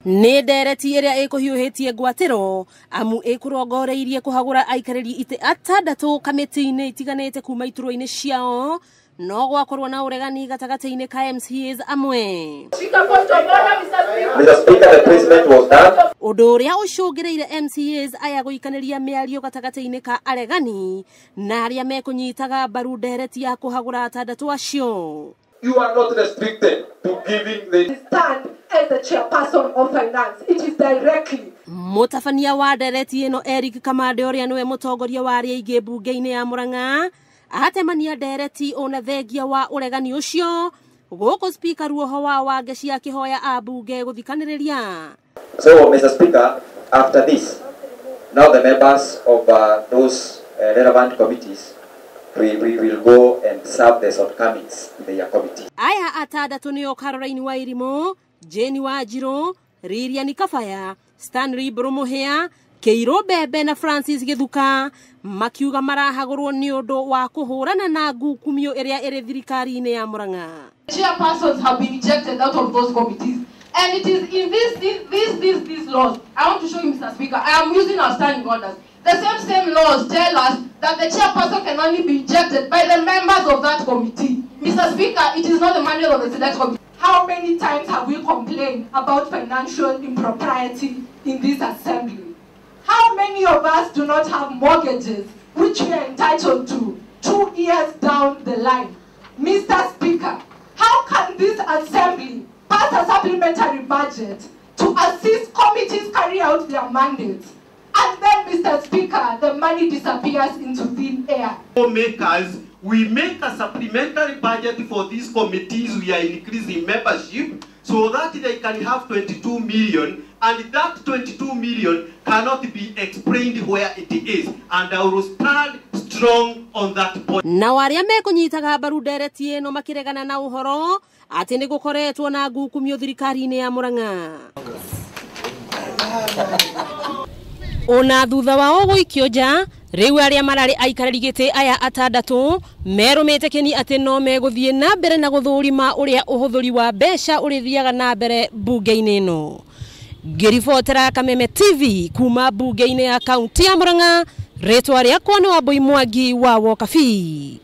Nĩ ndereti ĩrĩa ĩkũhiũhĩtie ngwatĩro amu ĩkũrongoreirie kũhagũra aikariri ite atandatũ kamiti-ini itiganĩte kuma iturwa-ini ciao no gwakorwo na ũregani gatagati-ini ka MCAs amwe. Ũndũ ũrĩa ũcũngĩrĩire MCAs aya gũikaniria miario gatagati-ini ka aregani na arĩa mekũnyitaga mbaru ndereti ya kũhagũra atandatũ acio. You are not restricted to giving the stand as the chairperson of finance. It is directly. Mũtabania wa ndereti ĩno Eric Kamande ũrĩa nĩwe mũtongoria wa arĩa aingĩ mbunge-inĩ ya Murang'a atemania ndereti ona thengia wa ũregani ũcio gũkũ speaker ruoho wa wange cia kĩhoya a mbunge gũthikanĩrĩria. So Mr. Speaker, after this, now the members of those relevant committees we will go and serve the shortcomings in their committee. Aya atandatũ nĩo Caroline Wairimo, Jane Wanjiru, Lilian Kabaya, Stanley Brumuhia, Keiro Bebe na Francis Githuka makiuga marahagũrwo nĩ ũndũ wa kũhũrana na ngukumio ĩrĩa ĩrĩ thirikari-inĩ ya Murang'a. Chairpersons have been rejected out of those committees. And it is in these laws. I want to show you, Mr. Speaker, I am using our standing orders. The same laws tell us that the chairperson can only be rejected by the members of that committee. Mr. Speaker, it is not the manual of the select committee. How many times have we complained about financial impropriety in this assembly? How many of us do not have mortgages which we are entitled to 2 years down the line? Mr. Speaker, how can this assembly pass a supplementary budget to assist committees carry out their mandates? And then, Mr. Speaker, the money disappears into thin air. Lawmakers, we make a supplementary budget for these committees. We are increasing membership so that they can have 22 million, and that 22 million cannot be explained where it is. And I will stand strong on that point. Na arĩa mekũnyitaga mbaru ndereti ĩno makĩregana na ũhoro atĩ nĩ gũkoretwo na ngukumio thirikari-inĩ ya Murang'a. Ona thutha wao gũikio nja, rĩu arĩa mararĩ aikariri gĩtĩ aya atandatũ merũmĩte kĩni atĩ no megũthiĩ na mbere na gũthũrima ũrĩa ũhũthĩri wa mbeca ũrĩthiaga na mbere mbunge-inĩ ĩno. Ngĩribotera Kameme TV kuma mbunge-inĩ ya kaunti ya Murang'a, rĩtwa rĩakwa nĩ Wambui Wa Mwangi wa Wokabi.